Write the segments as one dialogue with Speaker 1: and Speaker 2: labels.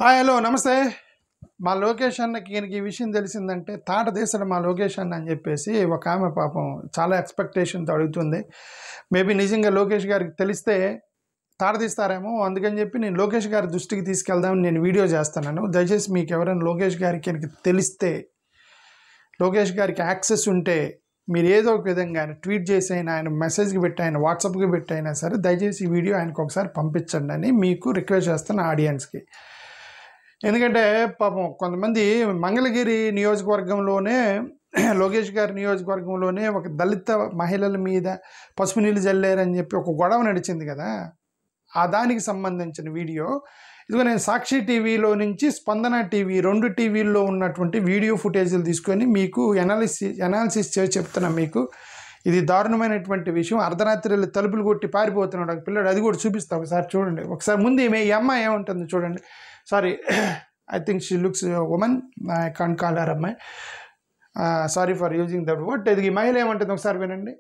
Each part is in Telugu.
Speaker 1: హాయ్ హలో నమస్తే. మా లోకేష్ అన్నకి ఈయనకి ఈ విషయం తెలిసిందంటే తాట తీస్తాడు మా లోకేష్ అన్న అని చెప్పేసి ఒక ఆమె పాపం చాలా ఎక్స్పెక్టేషన్తో అడుగుతుంది. మేబీ నిజంగా లోకేష్ గారికి తెలిస్తే తాట తీస్తారేమో, అందుకని చెప్పి నేను లోకేష్ గారి దృష్టికి తీసుకెళ్దామని నేను వీడియో చేస్తున్నాను. దయచేసి మీకు ఎవరైనా లోకేష్ గారికి ఈయనకి తెలిస్తే, లోకేష్ గారికి యాక్సెస్ ఉంటే మీరు ఏదో ఒక విధంగా ఆయన ట్వీట్ చేసి అయినా, ఆయన మెసేజ్కి పెట్టి, ఆయన వాట్సాప్కి పెట్టి అయినా సరే దయచేసి ఈ వీడియో ఆయనకు ఒకసారి పంపించండి అని మీకు రిక్వెస్ట్ చేస్తాను ఆడియన్స్కి. ఎందుకంటే పాపం కొంతమంది మంగళగిరి నియోజకవర్గంలోనే, లోకేష్ గారి నియోజకవర్గంలోనే ఒక దళిత మహిళల మీద పసుపు నీళ్ళు జల్లారని చెప్పి ఒక గొడవ నడిచింది కదా, ఆ దానికి సంబంధించిన వీడియో ఇదిగో నేను సాక్షి టీవీలో నుంచి స్పందన టీవీ రెండు టీవీల్లో ఉన్నటువంటి వీడియో ఫుటేజీలు తీసుకొని మీకు ఎనాలిసిస్ చేసి చెప్తున్నాను. మీకు ఇది దారుణమైనటువంటి విషయం. అర్ధరాత్రి తలుపులు కొట్టి పారిపోతున్నాడు ఒక పిల్లడు, అది కూడా చూపిస్తా ఒకసారి చూడండి. ఒకసారి ముందు ఈ అమ్మాయి ఏముంటుంది చూడండి. Sorry, I think she looks woman, I can't call her అమ్మాయి, sorry for using that word. ఇది ఈ మహిళ ఏమంటుంది ఒకసారి వినండి.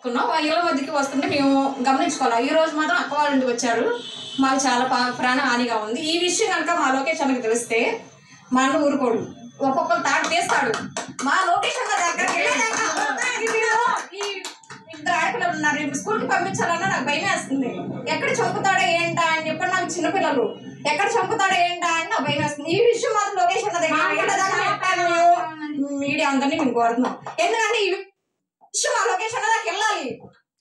Speaker 2: ఇళ్ళ మధ్యకి వస్తుంటే మేము గమనించుకోవాలి. ఈ రోజు మాత్రం అక్క వాళ్ళ ఇంటికి వచ్చారు, మాకు చాలా ప్రాణ హానిగా ఉంది. ఈ విషయం కనుక మా లోకేష్ అన్నకి తెలిస్తే మా అన్న ఊరుకోడు, ఒక్కొక్కరు తాడు తీస్తాడు. మా లోకేష్ అన్న దగ్గరికి ఇద్దరు ఆడపిల్లలు ఉన్నారు, స్కూల్కి పంపించాలన్నా నాకు భయం వేస్తుంది. ఎక్కడ చంపుతాడో ఏంటా అని చెప్పి, నాకు చిన్నపిల్లలు ఎక్కడ చంపుతాడో ఏంటా అని నాకు భయం వేస్తుంది. ఈ విషయం మాత్రం లోకేష్ అన్న దగ్గర మీడియా అందరినీ మేము కోరుతున్నాం. ఎందుకంటే ఈ విషయం మా లోకేష్ అన్న దాకా వెళ్ళాలి.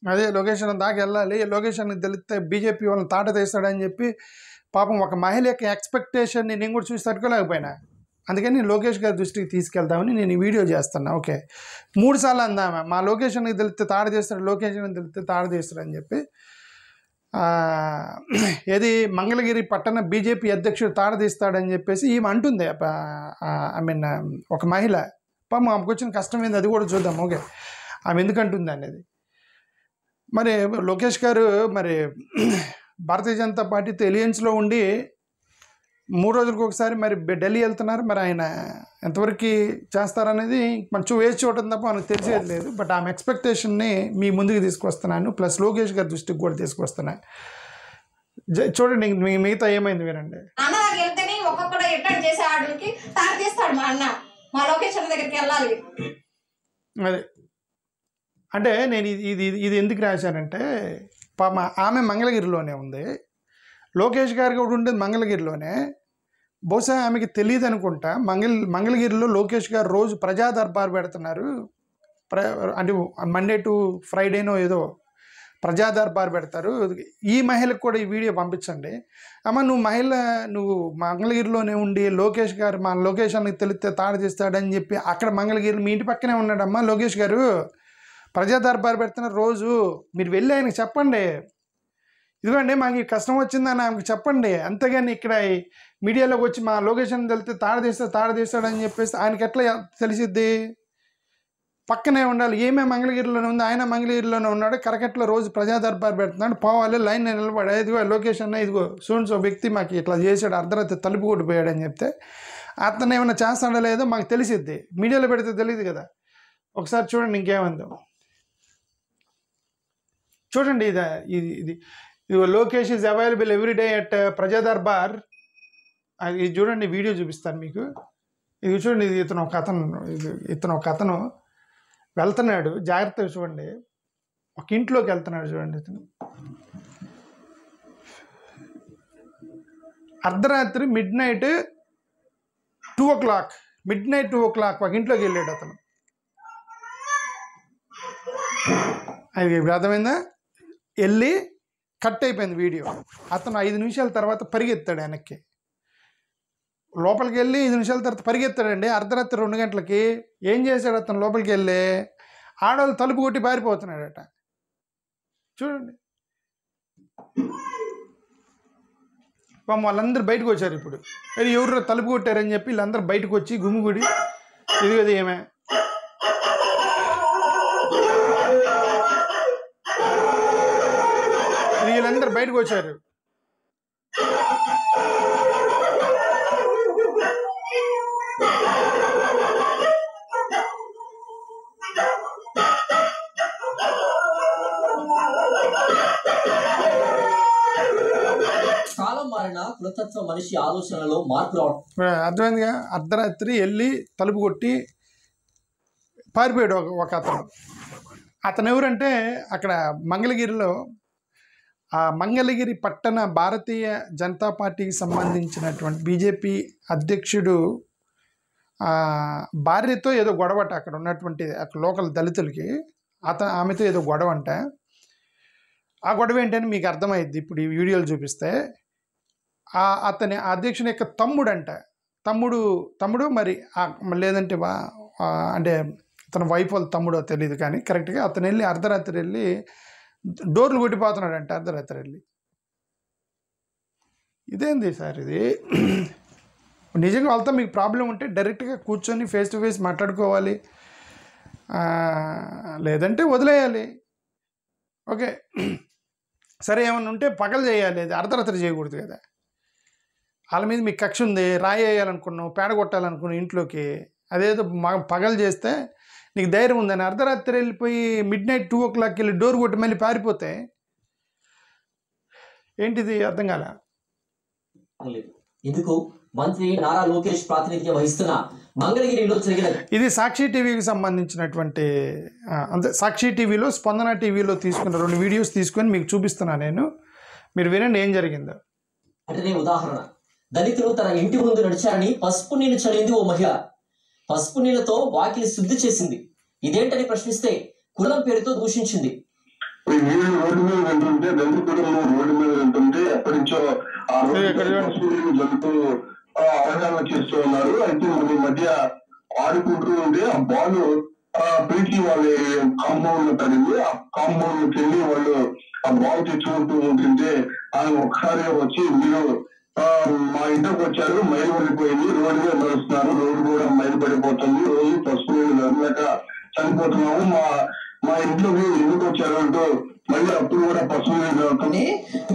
Speaker 1: అదే లోకేష్ అన్న దాకా వెళ్ళాలి. లోకేష్ అన్నకి తెలిస్తే బీజేపీ వాళ్ళని తాట తీస్తాడని చెప్పి పాపం ఒక మహిళ యొక్క ఎక్స్పెక్టేషన్ని నేను కూడా చూసి తట్టుకోలేకపోయినా. అందుకని నేను లోకేష్ గారి దృష్టికి తీసుకెళ్తామని నేను ఈ వీడియో చేస్తున్నా. ఓకే, 3 సార్లు అందామా మా లోకేష్ అన్నకి తెలిస్తే తాడ తీస్తాడు, లోకేష్ అన్నకి తెలిస్తే తాడ తీస్తాడు అని చెప్పి. ఏది మంగళగిరి పట్టణ బీజేపీ అధ్యక్షుడు తాడ తీస్తాడని చెప్పేసి ఈమె అంటుంది. ఐ మీన్ ఒక మహిళ పాపం ఆమెకు వచ్చిన కష్టం ఏంది అది కూడా చూద్దాం. ఓకే, ఆమె ఎందుకంటుంది అనేది. మరి లోకేష్ గారు మరి భారతీయ జనతా పార్టీతో ఎలియన్స్లో ఉండి 3 రోజులకు ఒకసారి మరి ఢిల్లీ వెళ్తున్నారు. మరి ఆయన ఎంతవరకు చేస్తారనేది కొంచెం వేసి చూడటం తప్ప మనకు తెలిసేది లేదు. బట్ ఆమె ఎక్స్పెక్టేషన్ని మీ ముందుకు తీసుకొస్తున్నాను, ప్లస్ లోకేష్ గారి దృష్టికి కూడా తీసుకొస్తున్నాను. చూడండి మిగతా ఏమైంది వినండి.
Speaker 2: అన్న దగ్గర వెళ్తేనే ఒక్కొక్కడు ఎట్టడి చేసే ఆర్డర్కి తాడు తీస్తాడు మా అన్న. మా లోకేష్ అన్న దగ్గరికి వెళ్ళాలి.
Speaker 1: అదే అంటే నేను ఇది ఎందుకు రాశానంటే, ఆమె మంగళగిరిలోనే ఉంది, లోకేష్ గారు కూడా ఉండేది మంగళగిరిలోనే. బహుశా ఆమెకి తెలియదు అనుకుంటా. మంగళగిరిలో లోకేష్ గారు రోజు ప్రజా దర్బార్ పెడుతున్నారు. అంటే మండే టు ఫ్రైడేనో ఏదో ప్రజా దర్బార్ పెడతారు. ఈ మహిళకు కూడా ఈ వీడియో పంపించండి. అమ్మ నువ్వు మంగళగిరిలోనే ఉండి మా లోకేష్ అన్నకి తెలిస్తే తాడు తీస్తాడని చెప్పి అక్కడ మంగళగిరి మీ ఇంటి పక్కనే ఉన్నాడమ్మా లోకేష్ గారు, ప్రజా దర్బార్ పెడుతున్నారు రోజు. మీరు వెళ్ళి ఆయనకి చెప్పండి, ఇదిగోండి మాకు ఈ కష్టం వచ్చిందని ఆమెకు చెప్పండి. అంతేగాని ఇక్కడ మీడియాలోకి వచ్చి మా లొకేషన్ తెలితే తాడ తీస్తాడని చెప్పేసి ఆయనకి ఎట్లా తెలిసిద్ది? పక్కనే ఉండాలి. ఏమే మంగళగిరిలోనే ఉంది, ఆయన మంగళగిరిలోనే ఉన్నాడు, కరకట్లో రోజు ప్రజా దర్బార్ పెడుతున్నాడు, పోవాలి లైన్ నిలబడి ఇదిగో లొకేషన్ ఇదిగో సో వ్యక్తి మాకు ఇట్లా చేశాడు, అర్ధరాత్రి తలుపు కొట్టిపోయాడు అని చెప్తే అతను ఏమైనా చేస్తాడో లేదో మాకు తెలిసిద్ది. మీడియాలో పెడితే తెలియదు కదా. ఒకసారి చూడండి ఇంకేముందో చూడండి. ఇది Lokesh is available everyday at ప్రజా దర్బార్. ఇది చూడండి, వీడియో చూపిస్తాను మీకు. ఇది చూడండి, ఇతను ఒక అతను వెళ్తున్నాడు, జాగ్రత్తగా చూడండి. ఒక ఇంట్లోకి వెళ్తున్నాడు చూడండి. ఇతను అర్ధరాత్రి మిడ్ నైట్ 2 o'clock ఒక ఇంట్లోకి వెళ్ళాడు అతను. అది అర్థమైందా? వెళ్ళి కట్ అయిపోయింది వీడియో. అతను 5 నిమిషాల తర్వాత పరిగెత్తాడు వెనక్కి. లోపలికి వెళ్ళి 5 నిమిషాల తర్వాత పరిగెత్తాడండి. అర్ధరాత్రి 2 గంటలకి ఏం చేశాడు అతను? లోపలికి వెళ్ళి ఆడవాళ్ళు తలుపు కొట్టి పారిపోతున్నాడట. చూడండి వాళ్ళందరూ బయటకు వచ్చారు. ఇప్పుడు ఎవరు తలుపు కొట్టారని చెప్పి వీళ్ళందరూ బయటకు వచ్చి గుమిగుడి ఇది ఏమే వీళ్ళందరూ బయటకు వచ్చారు.
Speaker 3: చాలా మారిన కులతత్వ మనిషి ఆలోచనలో మార్పు రావడం
Speaker 1: అర్థమైందిగా. అర్ధరాత్రి వెళ్ళి తలుపు కొట్టి పారిపోయాడు ఒక అతను. అతను ఎవరంటే అక్కడ మంగళగిరిలో ఆ మంగళగిరి పట్టణ భారతీయ జనతా పార్టీకి సంబంధించినటువంటి బీజేపీ అధ్యక్షుడు భార్యతో ఏదో గొడవట అక్కడ ఉన్నటువంటి లోకల్ దళితులకి. ఆమెతో ఏదో గొడవ అంట. ఆ గొడవ ఏంటని మీకు అర్థమైద్ది ఇప్పుడు ఈ వీడియోలు చూపిస్తే. అతని అధ్యక్షుని యొక్క తమ్ముడు మరి లేదంటే అంటే అతని వైఫ్ వాళ్ళ తమ్ముడో తెలియదు కానీ కరెక్ట్గా అతను వెళ్ళి అర్ధరాత్రి వెళ్ళి డోర్లు కొట్టిపోతున్నాడంట అర్ధరాత్రి వెళ్ళి. ఇదేంది సార్ ఇది? నిజంగా వాళ్ళతో మీకు ప్రాబ్లం ఉంటే డైరెక్ట్గా కూర్చొని ఫేస్ టు ఫేస్ మాట్లాడుకోవాలి, లేదంటే వదిలేయాలి. ఓకే సరే, ఏమన్నా ఉంటే పగలు చేయాలి, అది అర్ధరాత్రి చేయకూడదు కదా. వాళ్ళ మీద మీకు కక్ష ఉంది, రాయి వేయాలనుకున్నావు, పేడ కొట్టాలనుకున్నావు ఇంట్లోకి, అదేదో పగలు చేస్తే నీకు ధైర్యం ఉందని అర్ధరాత్రి వెళ్ళిపోయి మిడ్ నైట్ 2 o'clock వెళ్ళి డోర్ కొట్టి మళ్ళీ పారిపోతే ఏంటిది? అర్థం కాల.
Speaker 3: ఎందుకు మంత్రి నారా లోకేష్ ప్రాతినిధ్యం వహిస్తున్న మంగళగిరిలో జరిగిన
Speaker 1: ఇది సాక్షి టీవీకి సంబంధించినటువంటి అంతే. సాక్షి టీవీలో, స్పందన టీవీలో తీసుకున్న 2 వీడియోస్ తీసుకొని మీకు చూపిస్తున్నాను నేను, మీరు వినండి ఏం జరిగిందో.
Speaker 3: అంటే ఉదాహరణ, దళితులు తన ఇంటి ముందు నడిచారని పసుపు నీళ్లు చల్లింది ఓ మహిళ. పసుపు నీళ్లతో వాకిలి శుద్ధి చేసింది. ఇదేంటని ప్రశ్నిస్తే కులం పేరుతో దూషించింది.
Speaker 4: రోడ్డు మీద వెళ్తుంటే దళిత కుటుంబం రోడ్డు మీద వెళ్తుంటే ఎప్పటి నుంచో ఆ జంతు అవగాహన చేస్తూ ఉన్నారు. అయితే మన మధ్య ఆడుకుంటూ ఉంటే ఆ బాల్ పిలిచి వాళ్ళ కాంపౌండ్ లో పడింది. ఆ కాంపౌండ్ లోకి వెళ్ళి వాళ్ళు ఆ బాల్ తెచ్చుకుంటూ ఉంటుంటే ఆయన ఒకసారి వచ్చి మీరు మా ఇంట్లోకి వచ్చారు, మైలు పడిపోయింది, రోడ్డు మీద నడుస్తున్నారు, రోడ్డు కూడా మైలు పడిపోతుంది, రోజు పసుపు నీళ్ళు నడలేక చనిపోతున్నాము, మా ఇంట్లోకి ఎందుకు వచ్చారు అంటూ మళ్ళీ అప్పుడు కూడా పసుపు నీళ్ళు నడుతుంది.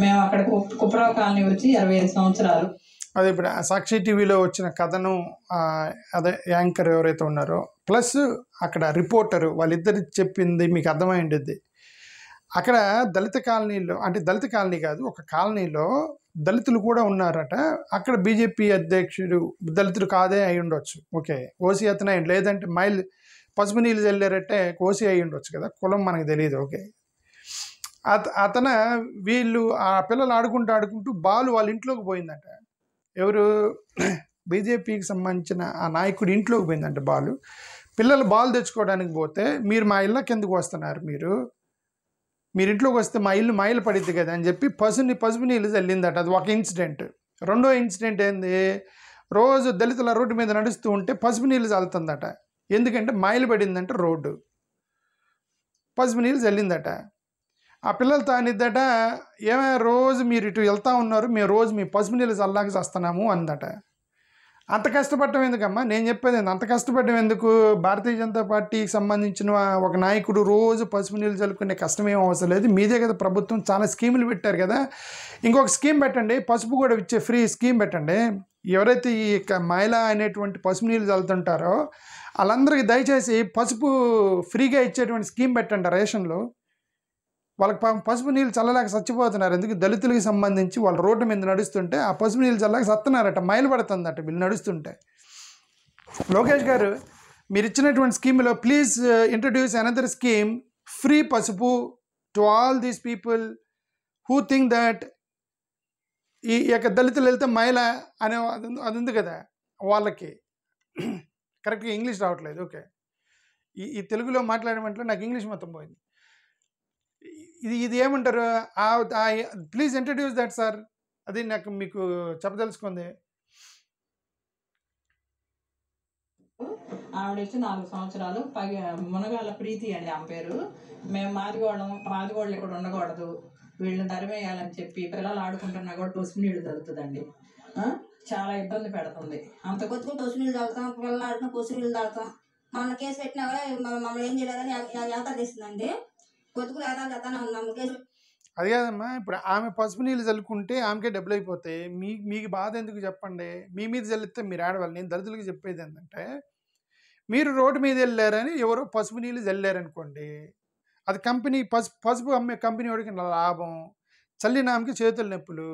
Speaker 5: మేము అక్కడ కుప్రావు కాలనీ వచ్చి 25 సంవత్సరాలు.
Speaker 1: అదే ఇప్పుడు సాక్షి టీవీలో వచ్చిన కథను అదే యాంకర్ ఎవరైతే ఉన్నారో ప్లస్ అక్కడ రిపోర్టరు వాళ్ళిద్దరి చెప్పింది మీకు అర్థమై ఉండేది. అక్కడ దళిత కాలనీలో, అంటే దళిత కాలనీ కాదు, ఒక కాలనీలో దళితులు కూడా ఉన్నారట. అక్కడ బీజేపీ అధ్యక్షుడు దళితుడు కాదే అయి ఉండొచ్చు, ఓకే ఓసీ అతనే అయ్యి, లేదంటే పసుపు నీళ్ళు చల్లారంటే ఓసీ అయి ఉండొచ్చు కదా, కులం మనకు తెలియదు. ఓకే వీళ్ళు ఆ పిల్లలు ఆడుకుంటూ బాలు వాళ్ళ ఇంట్లోకి పోయిందట. ఎవరు? బీజేపీకి సంబంధించిన ఆ నాయకుడి ఇంట్లోకి పోయిందంట బాలు. పిల్లలు బాల్ తెచ్చుకోవడానికి పోతే మీరు మా ఇళ్ళకి ఎందుకు వస్తున్నారు, మీరు ఇంట్లోకి వస్తే మా ఇల్లు పడిద్ది కదా అని చెప్పి పసుపు నీళ్ళు చల్లిందట. అది ఒక ఇన్సిడెంట్. రెండో ఇన్సిడెంట్ ఏంది, రోజు దళితుల రోడ్డు మీద నడుస్తూ ఉంటే పసుపు నీళ్ళు చల్లుతుందట. ఎందుకంటే మైలు పడిందంట రోడ్డు, పసుపు నీళ్ళు చల్లిందట. ఆ పిల్లలతో అనిద్దట, ఏమైనా రోజు మీరు ఇటు వెళ్తూ ఉన్నారు, మేము రోజు మీ పసుపు నీళ్ళు చల్లాక చేస్తున్నాము అందట. అంత కష్టపడటం ఎందుకమ్మా? నేను చెప్పేది అంత కష్టపడటం ఎందుకు? భారతీయ జనతా పార్టీకి సంబంధించిన ఒక నాయకుడు రోజు పసుపు నీళ్ళు చల్లుకునే కష్టమేం అవసరం లేదు. మీదే కదా ప్రభుత్వం చాలా స్కీములు పెట్టారు కదా, ఇంకొక స్కీమ్ పెట్టండి, పసుపు కూడా ఇచ్చే ఫ్రీ స్కీమ్ పెట్టండి. ఎవరైతే ఈ మహిళ అనేటువంటి పసుపు నీళ్ళు చల్లుతుంటారో వాళ్ళందరికీ దయచేసి పసుపు ఫ్రీగా ఇచ్చేటువంటి స్కీమ్ పెట్టండి రేషన్లో. వాళ్ళకి పసుపు నీళ్ళు చల్లలేక చచ్చిపోతున్నారు. ఎందుకు? దళితులకి సంబంధించి వాళ్ళు రోడ్డు మీద నడుస్తుంటే ఆ పసుపు నీళ్ళు చల్లలేక చస్తున్నారట, మైలు పడుతుందట వీళ్ళు నడుస్తుంటే. లోకేష్ గారు, మీరు ఇచ్చినటువంటి స్కీమ్లో please introduce another scheme, free పసుపు to all these people who think that ఈ యొక్క దళితులు వెళ్తే మైల అనే అది ఉంది కదా వాళ్ళకి. కరెక్ట్గా ఇంగ్లీష్ రావట్లేదు. ఓకే, ఈ తెలుగులో మాట్లాడమంటే నాకు ఇంగ్లీష్ మొత్తం పోయింది. ఇది ఏమంటారు? ప్లీజ్ ఇంట్రడ్యూస్ దట్ సార్, అది నాకు మీకు చెప్పదలుచుకుంది.
Speaker 5: ఆవిడ వచ్చి 4 సంవత్సరాలు మునగాల ప్రీతి అండి ఆమె పేరు. మేము మాదిగోళ్ళు ఇక్కడ ఉండకూడదు, వీళ్ళని తరిమేయాలని చెప్పి పిల్లలు ఆడుకుంటున్నా కూడా పసుపు నీళ్ళు తగ్గుతుందండి. చాలా ఇబ్బంది పెడుతుంది. అంత
Speaker 2: కొద్దిగా పసుపు నీళ్ళు తాగుతాం, పిల్లలు ఆడుకున్న పసుపు నీళ్ళు తాగుతాం. మన కేసు పెట్టినా కూడా మమ్మల్ని ఏం చేయలేదని యాత్ర తీస్తుందండి. కొద్దిగా కేసు.
Speaker 1: అది కాదమ్మా, ఇప్పుడు ఆమె పసుపు నీళ్ళు చల్లుకుంటే ఆమెకే డబ్బులు అయిపోతాయి. మీకు బాధ ఎందుకు చెప్పండి? మీ మీద చల్లితే మీరు ఆడవాళ్ళు. నేను దళితులకి చెప్పేది ఏంటంటే, మీరు రోడ్డు మీద వెళ్ళారని ఎవరో పసుపు నీళ్ళు చల్లారనుకోండి, అది కంపెనీ పసుపు అమ్మే కంపెనీ వాడికి లాభం, చల్లిన ఆమెకి చేతుల నొప్పులు.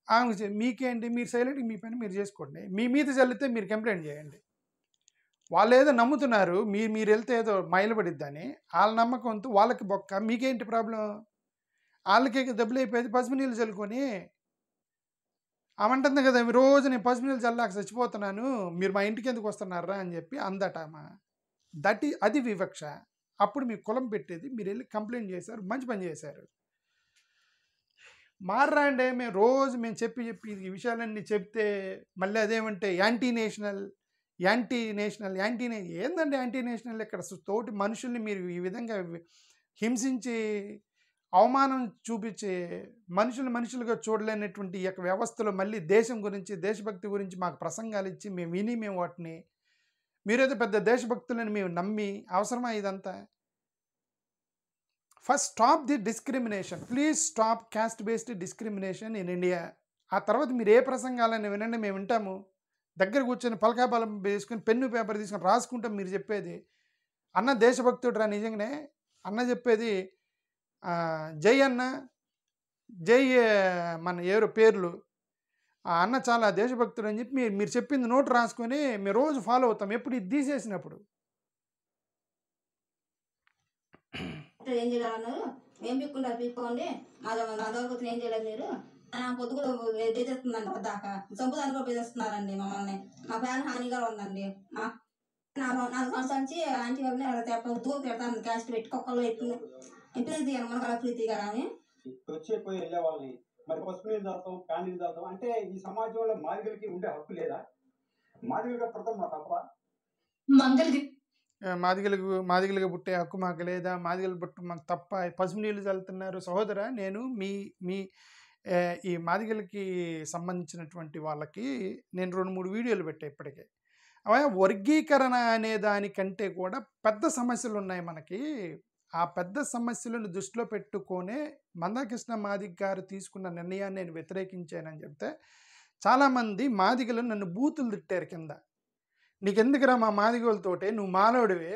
Speaker 1: ఆమె మీకేంటి, మీరు సైలెంట్గా మీ పని మీరు చేసుకోండి, మీ మీద చల్లితే మీరు కంప్లైంట్ చేయండి. వాళ్ళు ఏదో నమ్ముతున్నారు, మీరు వెళ్తే ఏదో మైలబడిద్దని, వాళ్ళ నమ్మకంతో వాళ్ళకి బొక్క, మీకేంటి ప్రాబ్లం? వాళ్ళకి దెబ్బలు అయిపోయేది పసుపు నీళ్ళు చల్లుకొని. ఆమంటుంది కదా, రోజు నేను పసుపు నీళ్ళు చల్లాక చచ్చిపోతున్నాను, మీరు మా ఇంటికి ఎందుకు వస్తున్నారా అని చెప్పి అందట ఆమె. అది వివక్ష. అప్పుడు మీ కులం పెట్టేది, మీరు వెళ్ళి కంప్లైంట్ చేశారు, మంచి పని చేశారు. మారరా అంటే మేము చెప్పి ఈ విషయాలన్నీ చెప్తే మళ్ళీ అదేమంటే యాంటీ నేషనల్ ఏందండి యాంటీ నేషనల్? ఇక్కడ తోటి మనుషుల్ని మీరు ఈ విధంగా హింసించి అవమానం చూపించి మనుషులుగా చూడలేనటువంటి ఈ యొక్క వ్యవస్థలో మళ్ళీ దేశం గురించి, దేశభక్తి గురించి మాకు ప్రసంగాలు ఇచ్చి మేము వాటిని మీరేదో పెద్ద దేశభక్తులని మేము నమ్మి అవసరమా ఇదంతా? First stop the discrimination, please stop caste based discrimination in India. ఆ తర్వాత మీరు ఏ ప్రసంగాలని వినండి, మేము వింటాము. దగ్గర కూర్చొని పలకాబలం వేసుకొని పెన్ను పేపర్ తీసుకొని రాసుకుంటాం మీరు చెప్పేది. అన్న దేశభక్తుడు రా నిజంగానే. అన్న చెప్పేది జై అన్న, జై మన ఎవరు పేర్లు, ఆ అన్న చాలా దేశభక్తుడు అని చెప్పి మీరు చెప్పింది నోటు రాసుకొని మేము రోజు ఫాలో అవుతాం, ఎప్పుడు ఇది తీసేసినప్పుడు.
Speaker 2: ఏం చేయాలన్నారు, ఏం పిక్కుంటారు పిక్కోండి, మా దొరకతుంది ఏం చేయలేదు మీరు. పొద్దుగా బెదిరిస్తుందండి, పొద్దాక చంపుదానికి కూడా బెదిరిస్తున్నారండి మమ్మల్ని. మా ఫ్యాన్ హానిగా ఉందండి. నాకు సంవత్సరానికి ఆంటీ వాళ్ళని పొద్దుగా పెడతాను, క్యాస్ట్ పెట్టి కుక్కలు ఎత్తుంది ప్రీతి గారు, మన కళ ప్రీతి గారు అని
Speaker 6: వచ్చేపోయి వెళ్ళే వాళ్ళని మరి పసుపు నీళ్ళు తాగుతాం, ప్యాన్ నీళ్ళు తాగుతాం అంటే ఈ సమాజంలో మాదిగలకి ఉండే హక్కు లేదా? మాదిగలుగా పుడతాం మా తప్ప?
Speaker 1: మాదిగలుగా పుట్టే హక్కు మాకు లేదా? మాదిగలు పుట్టు మాకు తప్ప? పసుపు నీళ్ళు చల్లుతున్నారు సహోదర. నేను మీ ఈ మాదిగలకి సంబంధించినటువంటి వాళ్ళకి నేను 2-3 వీడియోలు పెట్టా ఇప్పటికే. వర్గీకరణ అనే దానికంటే కూడా పెద్ద సమస్యలు ఉన్నాయి మనకి. ఆ పెద్ద సమస్యలను దృష్టిలో పెట్టుకొనే మందాకృష్ణ మాదిగ గారు తీసుకున్న నిర్ణయాన్ని నేను వ్యతిరేకించానని చెప్తే చాలామంది మాదిగలు నన్ను బూతులు తిట్టారు కింద. నీకెందుకురా మా మాదిగలతోటే, నువ్వు మానవుడివే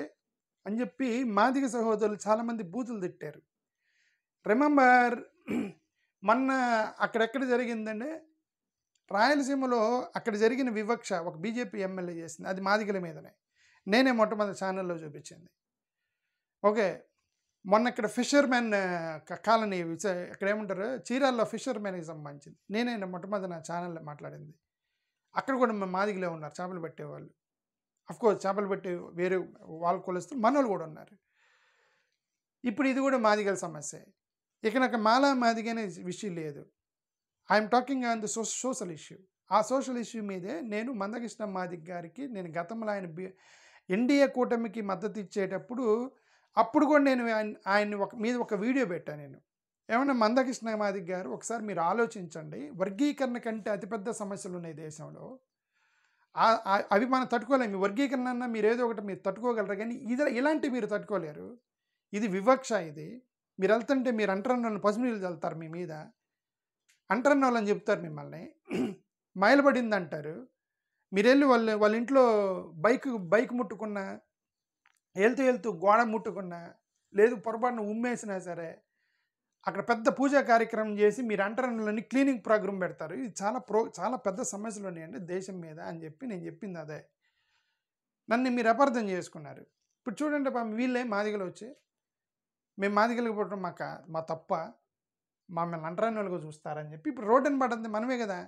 Speaker 1: అని చెప్పి మాదిగ సహోదరులు చాలామంది బూతులు తిట్టారు. రిమెంబర్ మొన్న అక్కడెక్కడ జరిగిందంటే రాయలసీమలో అక్కడ జరిగిన వివక్ష ఒక బీజేపీ ఎమ్మెల్యే చేసింది, అది మాదిగల మీదనే. నేనే మొట్టమొదటి ఛానల్లో చూపించింది. ఓకే, మొన్న ఇక్కడ ఫిషర్మెన్ కాలనీ ఇక్కడ ఏమంటారు చీరాల్లో ఫిషర్మెన్కి సంబంధించింది నేనే మొట్టమొదటి నా ఛానల్లో మాట్లాడింది. అక్కడ కూడా మాదిగలే ఉన్నారు, చేపలు పెట్టేవాళ్ళు. అఫ్కోర్స్ చేపలు పెట్టే వేరే వాళ్ళు కొలుస్తారు, మనోళ్ళు కూడా ఉన్నారు. ఇప్పుడు ఇది కూడా మాదిగల సమస్య. ఇక నాకు మాదిగనే విషయం లేదు. I'm talking on the social issue. ఆ సోషల్ ఇష్యూ మీదే నేను మందకృష్ణ మాదిగ గారికి నేను గతంలో ఆయన ఎన్డీఏ కూటమికి మద్దతు ఇచ్చేటప్పుడు అప్పుడు కూడా నేను ఆయన మీద ఒక వీడియో పెట్టాను. నేను ఏమన్నా మందకృష్ణ మాదిగ గారు ఒకసారి మీరు ఆలోచించండి, వర్గీకరణ కంటే అతిపెద్ద సమస్యలు ఉన్నాయి దేశంలో, అవి మనం తట్టుకోలేము. వర్గీకరణ అన్నా మీరు ఏదో ఒకటి మీరు తట్టుకోగలరు, కానీ ఇలాంటివి మీరు తట్టుకోలేరు. ఇది వివక్ష. ఇది మీరు వెళ్తుంటే మీరు అంటరన్న వాళ్ళని పసుపు నీళ్ళు చల్లుతారు మీ మీద, అంటరన్న వాళ్ళని చెప్తారు మిమ్మల్ని, మైలబడింది అంటారు. మీరు వెళ్ళి వాళ్ళ ఇంట్లో బైక్ ముట్టుకున్నా, వెళ్తూ గోడ ముట్టుకున్నా, లేదు పొరపాటున ఉమ్మేసినా సరే అక్కడ పెద్ద పూజా కార్యక్రమం చేసి మీరు అంటరన్నలని క్లీనింగ్ ప్రోగ్రామ్ పెడతారు. ఇది చాలా పెద్ద సమస్యలు ఉన్నాయండి దేశం మీద అని చెప్పి నేను చెప్పింది అదే. నన్ను మీరు అపార్థం చేసుకున్నారు. ఇప్పుడు చూడండి, వీళ్ళే మాదిగలు వచ్చి మేము మాదిగలకు పుట్టడం మా తప్ప, మమ్మల్ని అంటరాని వాళ్ళగా చూస్తారని చెప్పి ఇప్పుడు రోడ్డుని పడింది మనమే కదా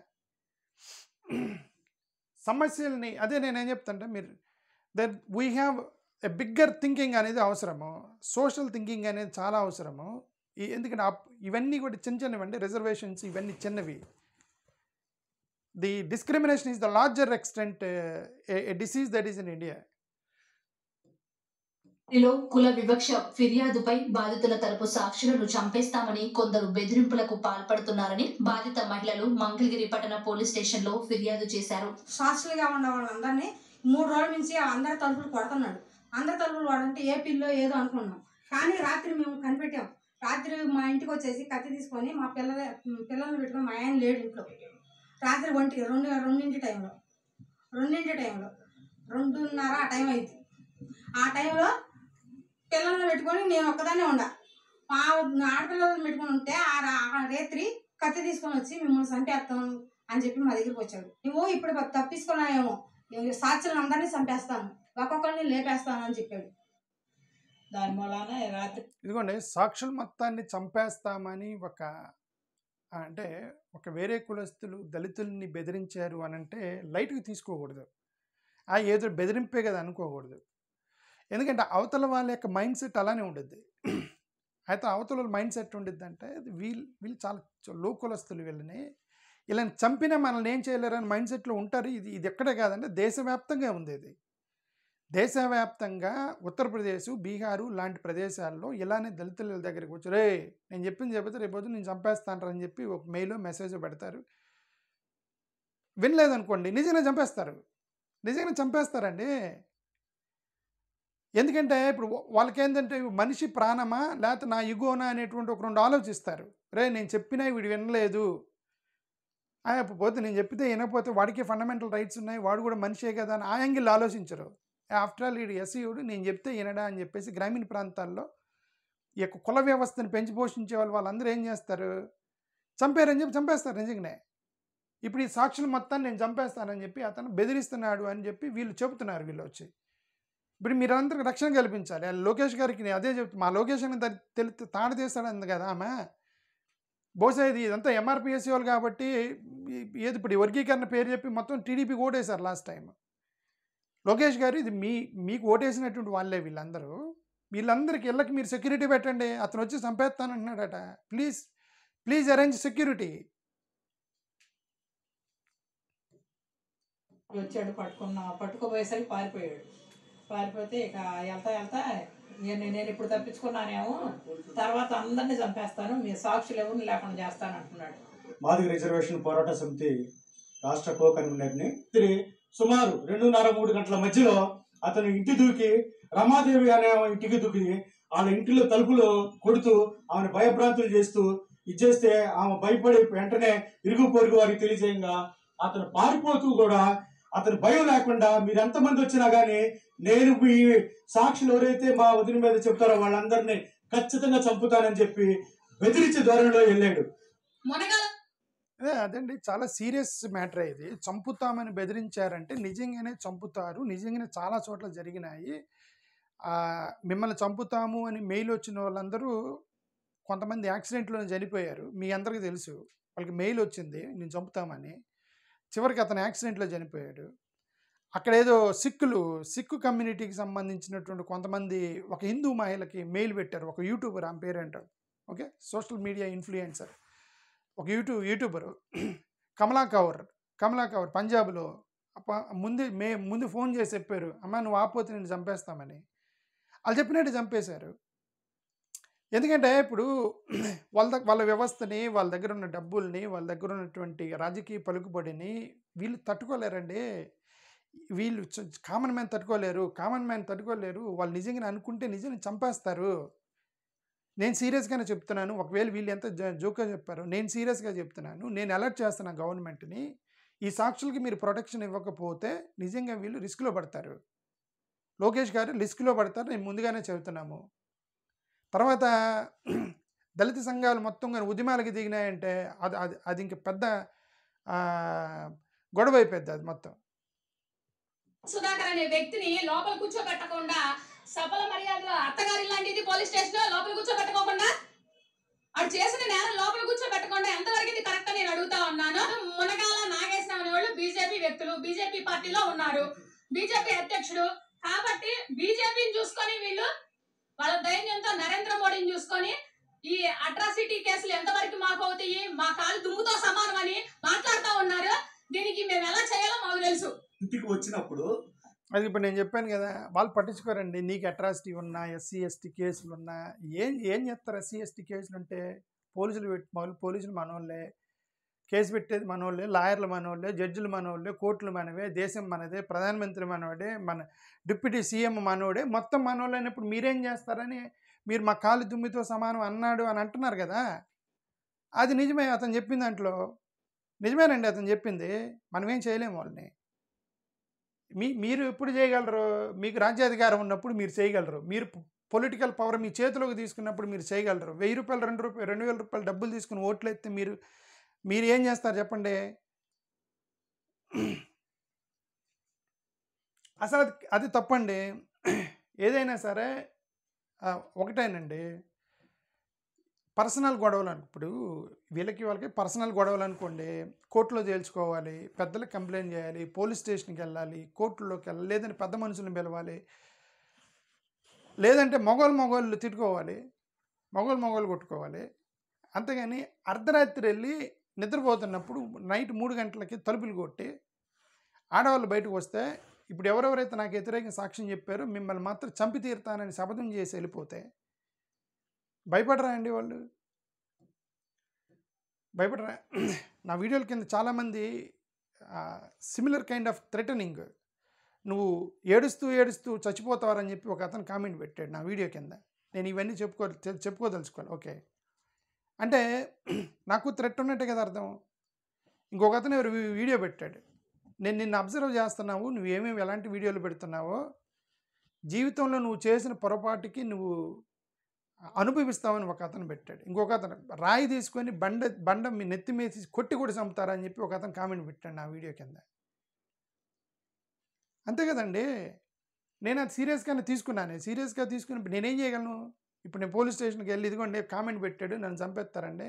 Speaker 1: సమస్యల్ని. అదే నేనేం చెప్తాంటే మీరు that we have a bigger thinking అనేది అవసరము, సోషల్ థింకింగ్ అనేది చాలా అవసరము. ఎందుకంటే ఇవన్నీ కూడా చిన్నవండి, రిజర్వేషన్స్ ఇవన్నీ చిన్నవి. The discrimination is the larger extent A disease that is in India.
Speaker 7: కుల వివక్ష ఫిర్యాదుపై బాధితుల తరపు సాక్షులను చంపేస్తామని కొందరు బెదిరింపులకు పాల్పడుతున్నారని బాధిత మహిళలు మంగళగిరి పట్టణ పోలీస్ స్టేషన్ లో ఫిర్యాదు చేశారు.
Speaker 2: సాక్షులుగా ఉన్న వాళ్ళందరినీ 3 రోజుల నుంచి అందరి తలుపులు కొడుతున్నాడు. అందరి తలుపులు కొడంటే ఏ పిల్లో ఏదో అనుకున్నాం, కానీ రాత్రి మేము కనిపెట్టాం. రాత్రి మా ఇంటికి వచ్చేసి కత్తి తీసుకొని మా పిల్లల్ని పెట్టుకొని మా ఆయన లేడు ఇంట్లో. రాత్రి 2:00 టైంలో 2:30 ఆ టైం అయింది. ఆ టైంలో పిల్లల్ని పెట్టుకొని నేను ఒక్కదానే ఉండా. మా ఆడపిల్లలను పెట్టుకొని ఉంటే ఆ రాత్రి కత్తి తీసుకొని వచ్చి మిమ్మల్ని చంపేస్తాను అని చెప్పి మా దగ్గరికి వచ్చాడు. నువ్వు ఇప్పుడు తప్పించుకున్నాయేమో, సాక్షులను అందరినీ చంపేస్తాను, ఒక్కొక్కరిని లేపేస్తాను అని చెప్పాడు.
Speaker 5: దాని మూలాన రాత్రి
Speaker 1: ఇదిగోండి, సాక్షుల మొత్తాన్ని చంపేస్తామని అంటే ఒక వేరే కులస్తులు దళితుల్ని బెదిరించారు అని అంటే లైట్గా తీసుకోకూడదు. ఏదో బెదిరింపే కదా అనుకోకూడదు. ఎందుకంటే అవతల వాళ్ళ యొక్క మైండ్ సెట్ అలానే ఉంటుంది. అయితే అవతల మైండ్ సెట్ ఉండిద్ది అంటే వీళ్ళు చాలా లో కులస్తులు, వీళ్ళని చంపినా మనల్ని ఏం చేయలేరని మైండ్ సెట్లో ఉంటారు. ఇది ఎక్కడే కాదంటే దేశవ్యాప్తంగా ఉంది. ఇది దేశవ్యాప్తంగా ఉత్తరప్రదేశ్, బీహారు లాంటి ప్రదేశాల్లో ఇలానే దళితుల దగ్గరికి వచ్చి రే నేను చెప్పింది చెబితే రేపు నేను చంపేస్తాను అని చెప్పి ఒక మెయిల్ మెసేజ్ పెడతారు. వినలేదనుకోండి నిజంగా చంపేస్తారండి. ఎందుకంటే ఇప్పుడు వాళ్ళకేంటంటే మనిషి ప్రాణమా లేకపోతే నా ఇగోనా అనేటువంటి ఒక 2 ఆలోచిస్తారు. రే నేను చెప్పినా వీడు వినలేదు, పోతే నేను చెప్పితే వినకపోతే వాడికి ఫండమెంటల్ రైట్స్ ఉన్నాయి, వాడు కూడా మనిషే కదా అని ఆ యాంగిల్ ఆలోచించరు. ఆఫ్టర్ ఆల్ వీడు ఎస్సీయుడు, నేను చెప్తే వినడా అని చెప్పేసి గ్రామీణ ప్రాంతాల్లో ఈ యొక్క కుల వ్యవస్థను పెంచి పోషించే వాళ్ళందరూ ఏం చేస్తారు, చంపారని చెప్పి చంపేస్తారు నిజంగానే. ఇప్పుడు ఈ సాక్షులు మొత్తాన్ని నేను చంపేస్తానని చెప్పి అతను బెదిరిస్తున్నాడు అని చెప్పి వీళ్ళు చెబుతున్నారు. వీళ్ళు వచ్చి ఇప్పుడు మీరందరికీ రక్షణ కల్పించాలి. లోకేష్ గారికి నేను అదే చెప్తాను. మా లోకేష్ అని తాడ తీస్తాడు కదా ఆమె. బహుశా ఇదంతా ఎంఆర్పిఎస్సీ వాళ్ళు కాబట్టి ఏది ఇప్పుడు వర్గీకరణ పేరు చెప్పి మొత్తం టీడీపీకి ఓటేశారు లాస్ట్ టైం. లోకేష్ గారు ఇది మీకు ఓటేసినటువంటి వాళ్ళే వీళ్ళందరికీ ఇళ్ళకి మీరు సెక్యూరిటీ పెట్టండి, అతను వచ్చి చంపేస్తాను అంటున్నాడట. Please arrange security.
Speaker 5: వచ్చాడు, పట్టుకోపోయేసరికి పారిపోతే ఇక వెళ్తా నేను ఇప్పుడు తప్పించుకున్నానేమో, తర్వాత అందరినీ చంపేస్తాను, మీ సాక్షులు ఎవరిని లేకుండా చేస్తాను అంటున్నాడు.
Speaker 6: మాదిగ రిజర్వేషన్ పోరాట సమితి రాష్ట్ర కో కన్వీనర్ని సుమారు 2:30-3 గంటల మధ్యలో అతను ఇంటి దూకి, రమాదేవి అనే ఇంటికి దూకి వాళ్ళ ఇంటిలో తలుపులు కొడుతూ ఆమెను భయభ్రాంతులు చేస్తూ ఇచ్చేస్తే ఆమె భయపడి వెంటనే ఇరుగు పొరుగు వారికి తెలియజేయంగా అతను పారిపోతూ కూడా అతను భయం లేకుండా మీరు ఎంతమంది వచ్చినా కానీ నేను మీ సాక్షులు ఎవరైతే మా వదిన మీద చెప్తారో వాళ్ళందరినీ ఖచ్చితంగా చంపుతానని చెప్పి బెదిరించే ధోరణిలో వెళ్ళాడు.
Speaker 1: అదండి, చాలా సీరియస్ మ్యాటర్. ఇది చంపుతామని బెదిరించారంటే నిజంగానే చంపుతారు. నిజంగానే చాలా చోట్ల జరిగినాయి. మిమ్మల్ని చంపుతాము అని మెయిల్ వచ్చిన వాళ్ళందరూ కొంతమంది యాక్సిడెంట్లోనే చనిపోయారు. మీ అందరికీ తెలుసు. వాళ్ళకి మెయిల్ వచ్చింది నేను చంపుతామని, చివరికి అతను యాక్సిడెంట్లో చనిపోయాడు. అక్కడ ఏదో సిక్కు కమ్యూనిటీకి సంబంధించినటువంటి కొంతమంది ఒక హిందూ మహిళకి మెయిల్ పెట్టారు. ఒక యూట్యూబర్, ఆమె పేరేంటారు, ఓకే, సోషల్ మీడియా ఇన్ఫ్లుయెన్సర్, ఒక యూట్యూబరు కమలా కౌర్ పంజాబ్లో ముందు ఫోన్ చేసి చెప్పారు, అమ్మ నువ్వు ఆపోతే నేను చంపేస్తామని. వాళ్ళు చెప్పినట్టు చంపేశారు. ఎందుకంటే ఇప్పుడు వాళ్ళ వ్యవస్థని, వాళ్ళ దగ్గర ఉన్న డబ్బుల్ని, వాళ్ళ దగ్గర ఉన్నటువంటి రాజకీయ పలుకుబడిని వీళ్ళు తట్టుకోలేరండి. వీళ్ళు కామన్ మ్యాన్ తట్టుకోలేరు. వాళ్ళు నిజంగా అనుకుంటే నిజంగా చంపేస్తారు. నేను సీరియస్గానే చెప్తున్నాను. ఒకవేళ వీళ్ళు ఎంత జోక్గా చెప్పారు, నేను సీరియస్గా చెప్తున్నాను. నేను అలర్ట్ చేస్తున్నాను గవర్నమెంట్ని. ఈ సాక్షులకి మీరు ప్రొటెక్షన్ ఇవ్వకపోతే నిజంగా వీళ్ళు రిస్క్లో పడతారు. లోకేష్ గారు రిస్క్లో పడతారు, నేను ముందుగానే చెబుతున్నాము. తర్వాత దళిత సంఘాలు మొత్తం కానీ ఉద్యమాలకి దిగినాయంటే అది ఇంక పెద్ద గొడవ అయిపోద్ది. అది మొత్తం
Speaker 8: సుధాకర్ అనే వ్యక్తిని లోపల కూర్చోబెట్టకుండా, సఫల మర్యాదలో అత్తగారి లాంటిది పోలీస్ స్టేషన్ లో లోపల కూర్చోబెట్టుకోకుండా, అటు చేసిన నేరం లోపల కూర్చోబెట్టకుండా ఎంతవరకు ఇది కరెక్ట్ నేను అడుగుతా ఉన్నాను. మునగాల నాగేశ్వరం అనే వాళ్ళు బీజేపీ వ్యక్తులు, బీజేపీ పార్టీలో ఉన్నారు, బీజేపీ అధ్యక్షుడు. కాబట్టి బీజేపీని చూసుకొని వీళ్ళు వాళ్ళ ధైర్యంతో నరేంద్ర మోడీని చూసుకొని ఈ అట్రాసిటీ కేసులు ఎంతవరకు మాకు అవుతాయి, మా కాలు దుమ్ముతో సమానం అని మాట్లాడుతూ ఉన్నారు. దీనికి మేము ఎలా చేయాలో మాకు తెలుసు. ఇంటికి వచ్చినప్పుడు
Speaker 1: అది ఇప్పుడు నేను చెప్పాను కదా, వాళ్ళు పట్టించుకోరండి. నీకు అట్రాసిటీ ఉన్నా, ఎస్సీ ఎస్టీ కేసులు ఉన్నా ఏం చేస్తారు? ఎస్సీ ఎస్టీ కేసులు ఉంటే పోలీసులు మనోళ్ళే, కేసు పెట్టేది మనోళ్ళే, లాయర్లు మనోళ్ళే, జడ్జిలు మనోళ్ళే, కోర్టులు మనవే, దేశం మనదే, ప్రధానమంత్రి మనోడే, మన డిప్యూటీ సీఎం మనోడే, మొత్తం మనోళ్ళు అయినప్పుడు మీరేం చేస్తారని మీరు మా కాలు దుమ్మితో సమానం అన్నాడు అని అంటున్నారు కదా. అది నిజమే, అతను చెప్పిన దాంట్లో నిజమేనండి. అతను చెప్పింది మనమేం చేయలేము. వాళ్ళని మీరు ఎప్పుడు చేయగలరు? మీకు రాజ్యాధికారం ఉన్నప్పుడు మీరు చేయగలరు. మీరు పొలిటికల్ పవర్ మీ చేతిలోకి తీసుకున్నప్పుడు మీరు చేయగలరు. 1000 రూపాయలు, 2000 రూపాయలు డబ్బులు తీసుకుని ఓట్లు ఎత్తే మీరు మీరు ఏం చేస్తారు చెప్పండి? అసలు అది తప్పండి. ఏదైనా సరే ఒకటేనండి, పర్సనల్ గొడవలు ఇప్పుడు వాళ్ళకి పర్సనల్ గొడవలు అనుకోండి, కోర్టులో తేల్చుకోవాలి, పెద్దలకు కంప్లైంట్ చేయాలి, పోలీస్ స్టేషన్కి వెళ్ళాలి, కోర్టులోకి వెళ్ళాలి, లేదంటే పెద్ద మనుషులను పిలవాలి, లేదంటే మగవాళ్ళు తిట్టుకోవాలి, మగవాళ్ళు కొట్టుకోవాలి. అంతేగాని అర్ధరాత్రి వెళ్ళి నిద్రపోతున్నప్పుడు నైట్ 3 గంటలకి తలుపులు కొట్టి ఆడవాళ్ళు బయటకు వస్తే, ఇప్పుడు ఎవరెవరైతే నాకు వ్యతిరేకంగా సాక్ష్యం చెప్పారో మిమ్మల్ని మాత్రం చంపి తీరుతానని శపథం చేసి వెళ్ళిపోతే భయపడరా అండి వాళ్ళు? భయపడరా? నా వీడియోల కింద చాలామంది సిమిలర్ కైండ్ ఆఫ్ థ్రెటనింగ్, నువ్వు ఏడుస్తూ చచ్చిపోతావని చెప్పి ఒక అతను కామెంట్ పెట్టాడు నా వీడియో కింద. నేను ఇవన్నీ చెప్పుకోదలుచుకోవాలి. ఓకే, అంటే నాకు థ్రెట్ ఉన్నట్టే కదా అర్థం. ఇంకొక అతను ఎవరు వీడియో పెట్టాడు, నేను నిన్ను అబ్జర్వ్ చేస్తున్నావు, నువ్వు ఎలాంటి వీడియోలు పెడుతున్నావో, జీవితంలో నువ్వు చేసిన పొరపాటుకి నువ్వు అనుభవిస్తావని ఒక అతను పెట్టాడు. ఇంకొక అతను రాయి తీసుకొని బండ మీ నెత్తి మీద కొట్టి కూడా చంపుతారని చెప్పి ఒక అతను కామెంట్ పెట్టాడు నా వీడియో కింద. అంతే కదండి. నేను అది సీరియస్గానే తీసుకున్నాను. సీరియస్గా తీసుకుని నేనేం చేయగలను? ఇప్పుడు నేను పోలీస్ స్టేషన్కి వెళ్ళి ఇదిగోండి కామెంట్ పెట్టాడు, నన్ను చంపేస్తారండి,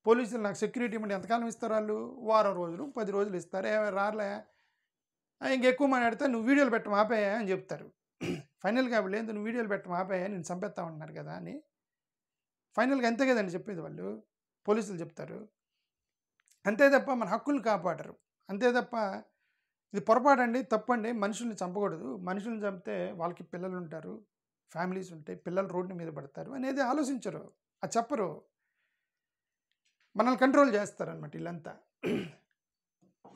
Speaker 1: పోలీసులు నాకు సెక్యూరిటీ ఇవ్వండి. ఎంతకాలం ఇస్తారు వాళ్ళు? వారం రోజులు 10 రోజులు ఇస్తారు. రాలే ఇంకెక్కువ మాట్లాడితే నువ్వు వీడియోలు పెట్టడం ఆపేయా అని చెప్తారు. ఫైనల్గా లేదు, నువ్వు వీడియోలు పెట్టడం ఆపేయా, నేను చంపేస్తా ఉంటున్నారు కదా అని ఫైనల్గా అంతే కదండి చెప్పేది వాళ్ళు, పోలీసులు చెప్తారు. అంతే తప్ప మన హక్కులు కాపాడరు. అంతే తప్ప ఇది పొరపాటు అండి, తప్పండి. మనుషుల్ని చంపకూడదు. మనుషుల్ని చంపితే వాళ్ళకి పిల్లలు ఉంటారు, ఫ్యామిలీస్ ఉంటాయి, పిల్లలు రోడ్డు మీద పడతారు అనేది ఆలోచించరు, అది చెప్పరు. మనల్ని కంట్రోల్ చేస్తారనమాట వీళ్ళంతా.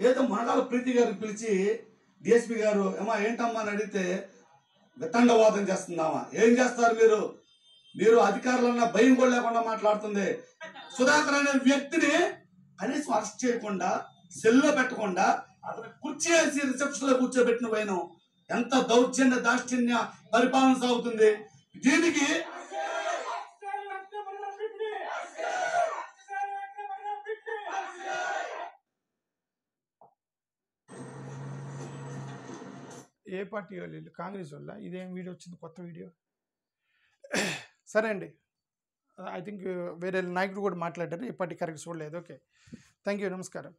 Speaker 6: ఏదో మునగాల ప్రీతి గారిని పిలిచి డిఎస్పీ గారు ఏంటమ్మా అని అడిగితే వితండవాదం చేస్తుందామా? ఏం చేస్తారు మీరు అధికారులన్నా భయం కూడా లేకుండా మాట్లాడుతుంది. సుధాకర్ అనే వ్యక్తిని కనీసం అరెస్ట్ చేయకుండా, సెల్లో పెట్టకుండా అతను కుర్చీ వేసి రిసెప్షన్ లో కూర్చోబెట్టిన పోయిన ఎంత దౌర్జన్య దాష్టిన్య పరిపాలన సాగుతుంది. దీనికి
Speaker 1: ఏ పార్టీ వాళ్ళు? కాంగ్రెస్ వల్ల ఇదేం వీడియో వచ్చింది, కొత్త వీడియో? సరే అండి, ఐ థింక్ వేరే నాయకుడు కూడా మాట్లాడారు, ఏ పార్టీ కరెక్ట్ చూడలేదు. ఓకే, థ్యాంక్ యూ, నమస్కారం.